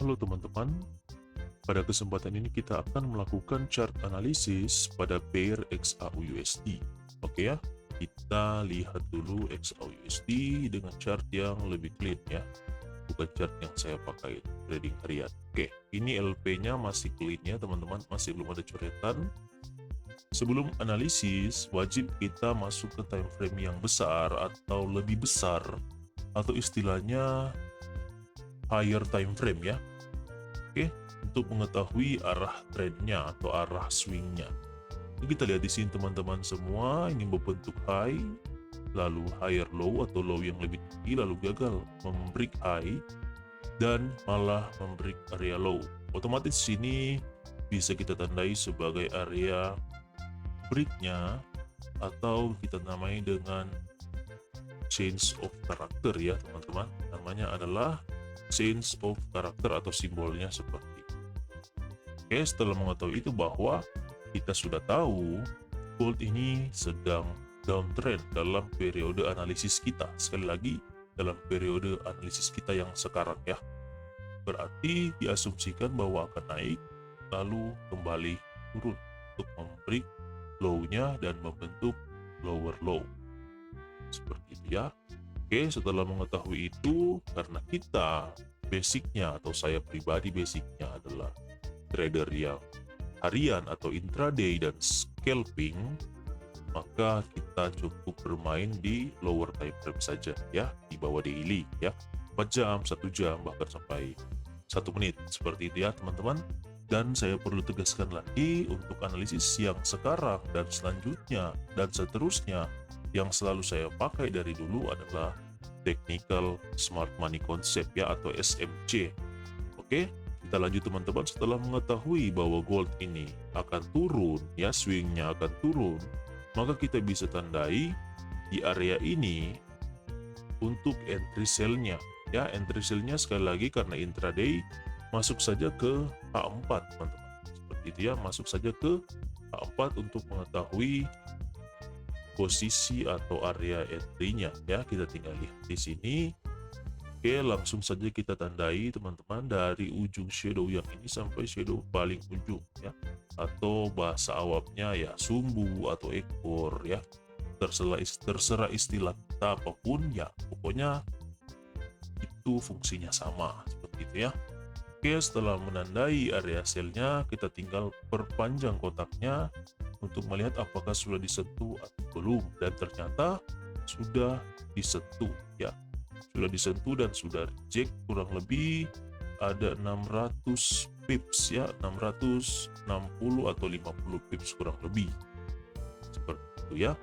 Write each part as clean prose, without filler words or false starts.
Halo teman-teman, pada kesempatan ini kita akan melakukan chart analisis pada pair XAUUSD. Oke ya, kita lihat dulu XAUUSD dengan chart yang lebih clean ya, bukan chart yang saya pakai trading harian. Oke, ini LP-nya masih clean ya teman-teman, masih belum ada coretan. Sebelum analisis, wajib kita masuk ke time frame yang besar atau lebih besar, atau istilahnya higher time frame ya. Oke, untuk mengetahui arah trendnya atau arah swingnya. Kita lihat di sini teman-teman semua, ini berbentuk high, lalu higher low atau low yang lebih tinggi, lalu gagal membreak high dan malah membreak area low. Otomatis sini bisa kita tandai sebagai area breaknya atau kita namai dengan change of character ya teman-teman. Namanya adalah change of character atau simbolnya seperti itu. Oke, setelah mengetahui itu bahwa kita sudah tahu gold ini sedang downtrend dalam periode analisis kita. Sekali lagi, dalam periode analisis kita yang sekarang ya. Berarti diasumsikan bahwa akan naik lalu kembali turun untuk membreak low-nya dan membentuk lower low. Seperti itu ya. Oke, setelah mengetahui itu, karena kita basicnya atau saya pribadi basicnya adalah trader yang harian atau intraday dan scalping, maka kita cukup bermain di lower time frame saja ya, di bawah daily ya, 4 jam, 1 jam, bahkan sampai 1 menit seperti itu ya teman-teman. Dan saya perlu tegaskan lagi, untuk analisis yang sekarang dan selanjutnya dan seterusnya, yang selalu saya pakai dari dulu adalah Technical Smart Money Concept ya, atau SMC. Oke, kita lanjut teman-teman. Setelah mengetahui bahwa gold ini akan turun ya, swingnya akan turun, maka kita bisa tandai di area ini untuk entry sell-nya ya. Entry sell-nya sekali lagi karena intraday, masuk saja ke H4 teman-teman. Seperti itu ya, masuk saja ke H4 untuk mengetahui posisi atau area entry-nya ya. Kita tinggal lihat di sini. Oke, langsung saja kita tandai teman-teman dari ujung shadow yang ini sampai shadow paling ujung ya, atau bahasa awamnya ya sumbu atau ekor ya. Terserah istilah kita apapun ya, pokoknya itu fungsinya sama seperti itu ya. Oke, setelah menandai area sell-nya, kita tinggal perpanjang kotaknya untuk melihat apakah sudah disentuh atau belum. Dan ternyata sudah disentuh ya. Sudah disentuh dan sudah reject kurang lebih ada 600 pips ya, 660 atau 50 pips kurang lebih. Seperti itu ya.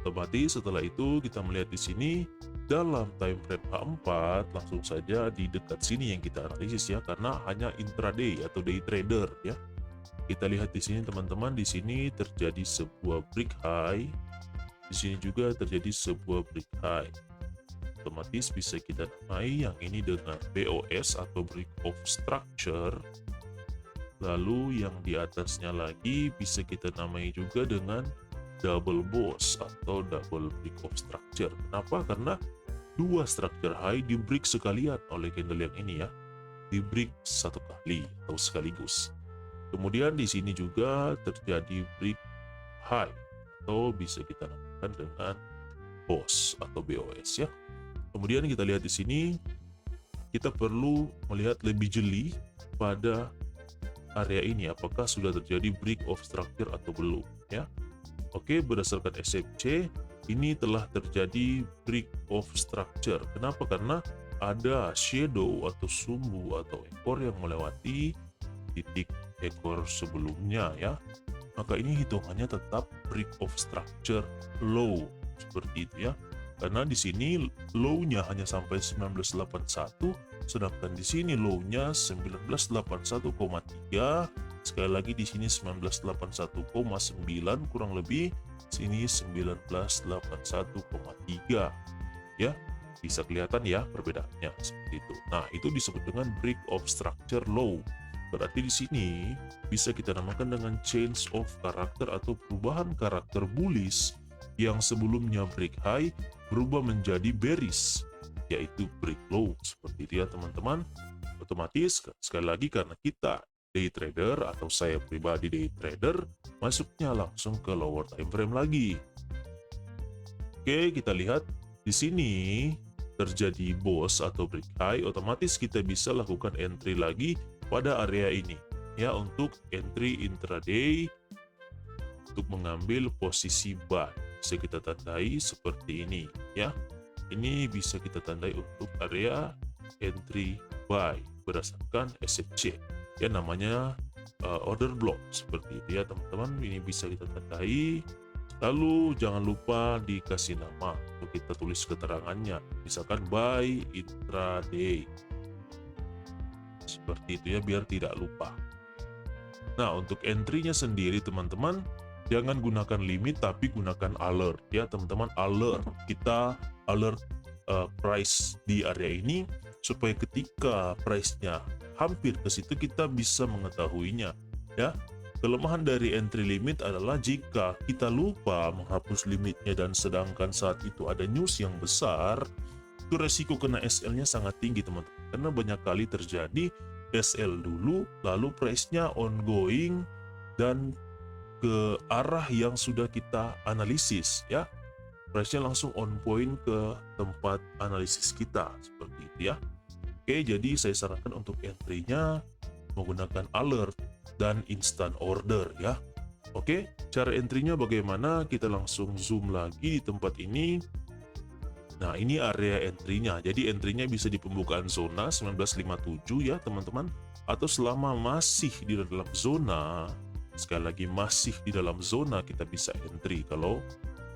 Otomatis setelah itu kita melihat di sini dalam time frame H4, langsung saja di dekat sini yang kita analisis ya, karena hanya intraday atau day trader ya. Kita lihat di sini teman-teman, di sini terjadi sebuah break high, di sini juga terjadi sebuah break high. Otomatis bisa kita namai yang ini dengan BOS atau break of structure. Lalu yang di atasnya lagi bisa kita namai juga dengan double boss atau double break of structure. Kenapa? Karena dua structure high di break sekalian oleh candle yang ini ya, di break satu kali atau sekaligus. Kemudian di sini juga terjadi break high atau bisa kita namakan dengan boss atau BOS ya. Kemudian kita lihat di sini, kita perlu melihat lebih jeli pada area ini apakah sudah terjadi break of structure atau belum ya. Oke, berdasarkan SMC ini telah terjadi break of structure. Kenapa? Karena ada shadow atau sumbu atau ekor yang melewati titik ekor sebelumnya ya. Maka ini hitungannya tetap break of structure low seperti itu ya. Karena di sini low-nya hanya sampai 1981, sedangkan di sini low-nya 1981,3. Sekali lagi di sini 1981,9 kurang lebih, sini 1981,3 ya. Bisa kelihatan ya perbedaannya seperti itu. Nah, itu disebut dengan break of structure low. Berarti di sini bisa kita namakan dengan change of character atau perubahan karakter bullish yang sebelumnya break high berubah menjadi bearish, yaitu break low seperti itu ya teman-teman. otomatis sekali lagi karena kita day trader atau saya pribadi day trader, masuknya langsung ke lower time frame lagi. Oke, kita lihat di sini terjadi boss atau break high, otomatis kita bisa lakukan entry lagi pada area ini ya, untuk entry intraday untuk mengambil posisi buy. Bisa kita tandai seperti ini ya. Ini bisa kita tandai untuk area entry buy berdasarkan SFC ya, namanya order block seperti itu ya teman-teman. Ini bisa kita tandai. Lalu jangan lupa dikasih nama untuk kita tulis keterangannya, misalkan buy intraday seperti itu ya, biar tidak lupa. Nah, untuk entry-nya sendiri teman-teman, jangan gunakan limit tapi gunakan alert ya teman-teman. Alert, kita alert price di area ini supaya ketika price-nya hampir ke situ kita bisa mengetahuinya ya. Kelemahan dari entry limit adalah jika kita lupa menghapus limitnya dan sedangkan saat itu ada news yang besar, itu resiko kena SL-nya sangat tinggi teman-teman. Karena banyak kali terjadi SL dulu, lalu price-nya ongoing dan ke arah yang sudah kita analisis ya. Price-nya langsung on point ke tempat analisis kita seperti itu ya. Oke, jadi saya sarankan untuk entry-nya menggunakan alert dan instant order ya. Oke, cara entry-nya bagaimana? Kita langsung zoom lagi di tempat ini. Nah, ini area entry-nya. Jadi entry-nya bisa di pembukaan zona 1957 ya teman-teman, atau selama masih di dalam zona, sekali lagi masih di dalam zona, kita bisa entry kalau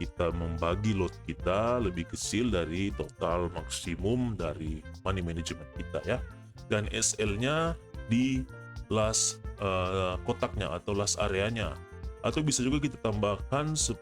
kita membagi lot kita lebih kecil dari total maksimum dari money management kita ya. Dan SL-nya di last kotaknya atau last areanya, atau bisa juga kita tambahkan 10,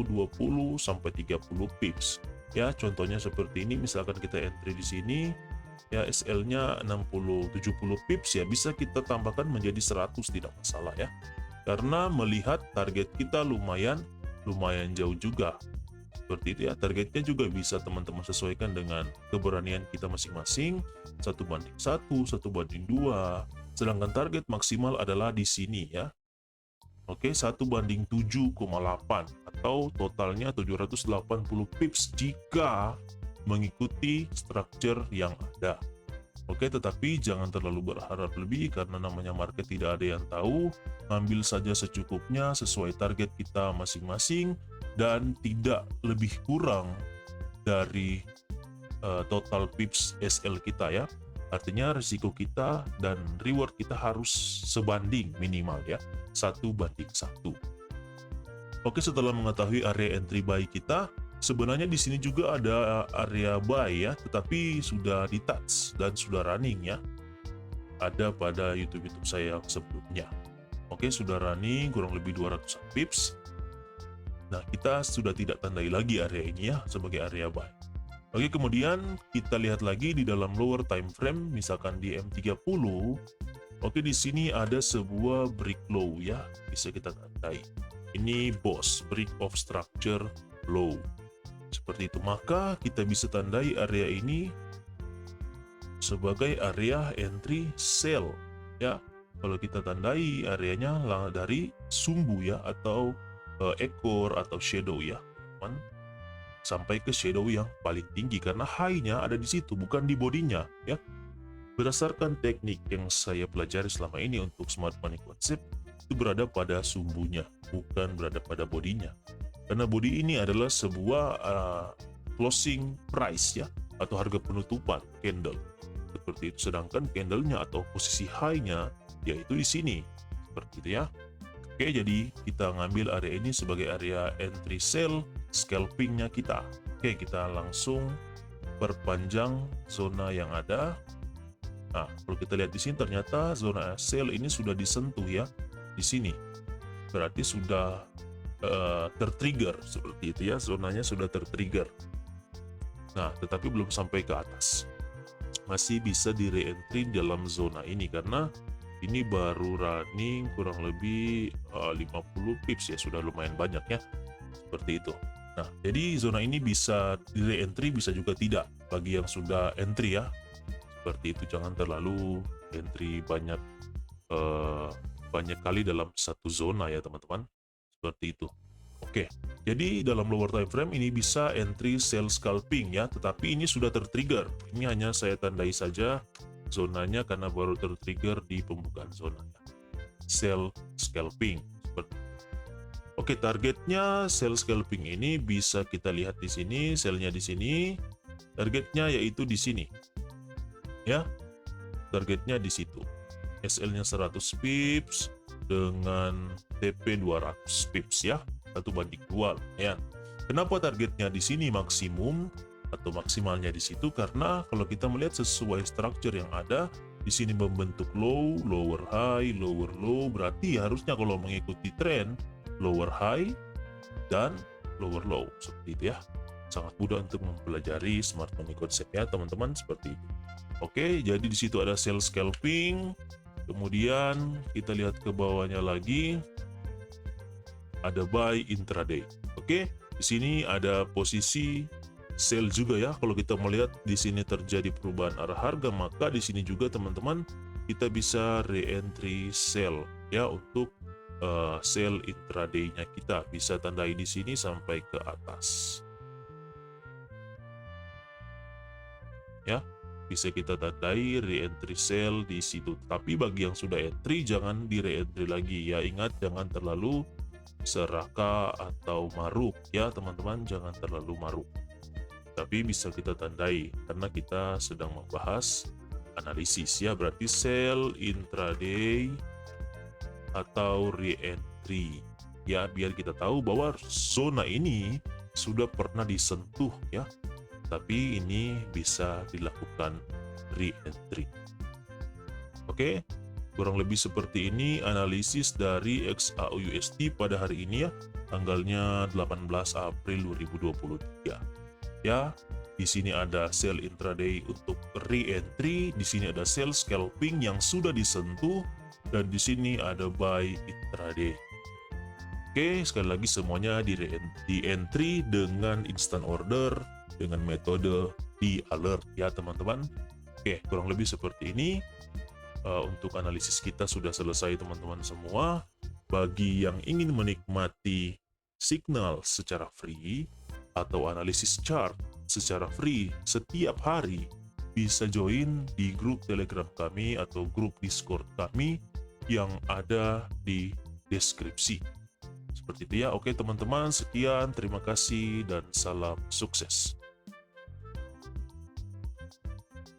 20 sampai 30 pips ya. Contohnya seperti ini, misalkan kita entry di sini ya, SL-nya 60, 70 pips ya, bisa kita tambahkan menjadi 100, tidak masalah ya, karena melihat target kita lumayan jauh juga seperti itu ya. Targetnya juga bisa teman-teman sesuaikan dengan keberanian kita masing-masing, 1:1, 1:2. Sedangkan target maksimal adalah di sini ya. Oke, 1:7,8 atau totalnya 780 pips jika mengikuti structure yang ada. Oke, tetapi jangan terlalu berharap lebih karena namanya market tidak ada yang tahu. Ambil saja secukupnya sesuai target kita masing-masing dan tidak lebih kurang dari total pips SL kita ya. Artinya risiko kita dan reward kita harus sebanding minimal ya, 1:1. Oke, setelah mengetahui area entry buy kita, sebenarnya di sini juga ada area buy ya, tetapi sudah di touch dan sudah running ya. Ada pada YouTube saya yang sebelumnya. Oke, sudah running kurang lebih 200 pips. Nah, kita sudah tidak tandai lagi area ini ya sebagai area buy. Oke, kemudian kita lihat lagi di dalam lower time frame, misalkan di M30. Oke, di sini ada sebuah break low ya, bisa kita tandai. Ini boss, break of structure low. Seperti itu, maka kita bisa tandai area ini sebagai area entry sell ya. Kalau kita tandai areanya dari sumbu ya, atau ekor atau shadow ya, sampai ke shadow yang paling tinggi karena high-nya ada di situ, bukan di bodinya ya. Berdasarkan teknik yang saya pelajari selama ini untuk smart money concept, itu berada pada sumbunya, bukan berada pada bodinya. Karena body ini adalah sebuah closing price ya, atau harga penutupan candle seperti itu. Sedangkan candlenya atau posisi high-nya yaitu di sini seperti itu ya. Oke, jadi kita ngambil area ini sebagai area entry sell, scalpingnya kita. Oke, kita langsung perpanjang zona yang ada. Nah, kalau kita lihat di sini ternyata zona sell ini sudah disentuh ya di sini. Berarti sudah tertrigger seperti itu ya, zonanya sudah tertrigger. Nah, tetapi belum sampai ke atas. Masih bisa di re-entry dalam zona ini karena ini baru running kurang lebih 50 pips ya, sudah lumayan banyak ya. Seperti itu. Nah, jadi zona ini bisa di re-entry, bisa juga tidak bagi yang sudah entry ya. Seperti itu, jangan terlalu entry banyak kali dalam satu zona ya teman-teman. Seperti itu. Oke, jadi dalam lower time frame ini bisa entry sell scalping ya, tetapi ini sudah tertrigger. Ini hanya saya tandai saja zonanya karena baru tertrigger di pembukaan zonanya. Sell scalping. Oke, targetnya sell scalping ini bisa kita lihat di sini, sellnya di sini. Targetnya yaitu di sini. Ya, targetnya di situ. SL-nya 100 pips dengan TP 200 pips ya. 1:2 ya. Kenapa targetnya di sini maksimum atau maksimalnya di situ? Karena kalau kita melihat sesuai structure yang ada di sini membentuk low, lower high, lower low, berarti harusnya kalau mengikuti tren lower high dan lower low seperti itu ya. Sangat mudah untuk mempelajari smart money concept ya teman-teman, seperti itu. Oke, jadi di situ ada sell scalping. Kemudian kita lihat ke bawahnya lagi, ada buy intraday. Oke, di sini ada posisi sell juga ya. Kalau kita melihat di sini terjadi perubahan arah harga, maka di sini juga teman-teman kita bisa re-entry sell ya, untuk sell intraday-nya kita bisa tandai di sini sampai ke atas. Ya, bisa kita tandai re-entry sell di situ. Tapi bagi yang sudah entry jangan di re-entry lagi ya. Ingat, jangan terlalu serakah atau maruk ya teman-teman, jangan terlalu maruk. Tapi bisa kita tandai karena kita sedang membahas analisis ya, berarti sell intraday atau re-entry ya, biar kita tahu bahwa zona ini sudah pernah disentuh ya, tapi ini bisa dilakukan re-entry. Oke, kurang lebih seperti ini analisis dari XAUUSD pada hari ini ya, tanggalnya 18 April 2023 ya. Di sini ada sell intraday untuk re-entry, di sini ada sell scalping yang sudah disentuh, dan di sini ada buy intraday. Oke, sekali lagi semuanya di entry dengan instant order dengan metode di alert ya teman-teman. Oke, kurang lebih seperti ini. Untuk analisis kita sudah selesai teman-teman semua. Bagi yang ingin menikmati signal secara free atau analisis chart secara free setiap hari, bisa join di grup Telegram kami atau grup Discord kami yang ada di deskripsi. Seperti itu ya. Oke teman-teman, sekian, terima kasih dan salam sukses.